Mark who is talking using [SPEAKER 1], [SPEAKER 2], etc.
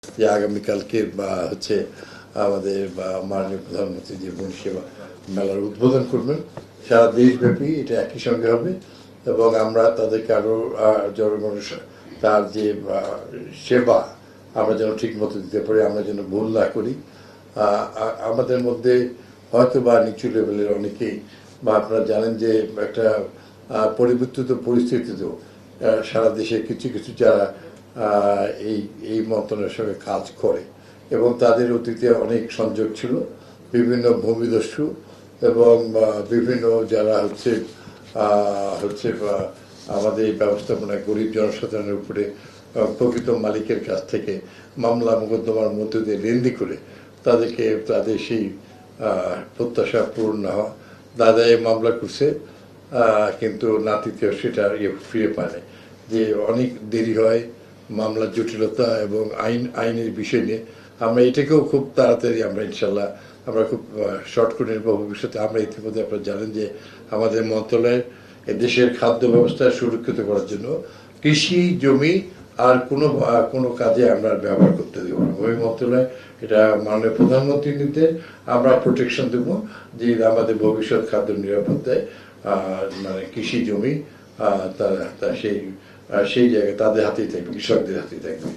[SPEAKER 1] যে আগামীকালকে বা হচ্ছে আমাদের মাননীয় প্রধানমন্ত্রী যে বনসেবা মেলার উদ্বোধন করবেন সারা দেশব্যাপী এটা একই সঙ্গে হবে এবং আমরা তাদেরকে আরও জনগণের তার যে সেবা আমরা যেন ঠিক মতো দিতে পারি, আমরা যেন ভুল না করি। আমাদের মধ্যে হয়তো বা নিচু লেভেলের অনেকেই বা আপনারা জানেন যে একটা পরিবর্তিত পরিস্থিতিতেও সারা দেশে কিছু কিছু যারা এই এই মন্ত্রণালয়ের সঙ্গে কাজ করে এবং তাদের অতীতে অনেক সংযোগ ছিল বিভিন্ন ভূমিদস্যু এবং বিভিন্ন যারা হচ্ছে হচ্ছে আমাদের এই ব্যবস্থাপনায় গরিব জনসাধারণের উপরে প্রকৃত মালিকের কাছ থেকে মামলা মোকদ্দমার মধ্য দিয়ে লেনদেন করে তাদেরকে তাদের সেই প্রত্যাশা পূরণ না হওয়া। দাদা এই মামলা করছে কিন্তু নাতিতেও সেটা ফিরে পায় না, যে অনেক দেরি হয়, মামলার জটিলতা এবং আইনের বিষয় নিয়ে আমরা এটাকেও খুব তাড়াতাড়ি আমরা ইনশাল্লাহ আমরা খুব শর্ট করে নেব ভবিষ্যতে। আমরা ইতিমধ্যে আপনারা জানেন যে আমাদের মন্ত্রণালয়ের দেশের খাদ্য ব্যবস্থা সুরক্ষিত করার জন্য কৃষি জমি আর কোনো কাজে আমরা ব্যবহার করতে দেবো না। ওই মন্ত্রণালয় এটা মাননীয় প্রধানমন্ত্রীর নিতে আমরা প্রোটেকশন দেব যে আমাদের ভবিষ্যৎ খাদ্য নিরাপত্তায় মানে কৃষি জমি সেই জায়গায় তাদের হাতেই থাকবে, কৃষকদের হাতেই থাকবে।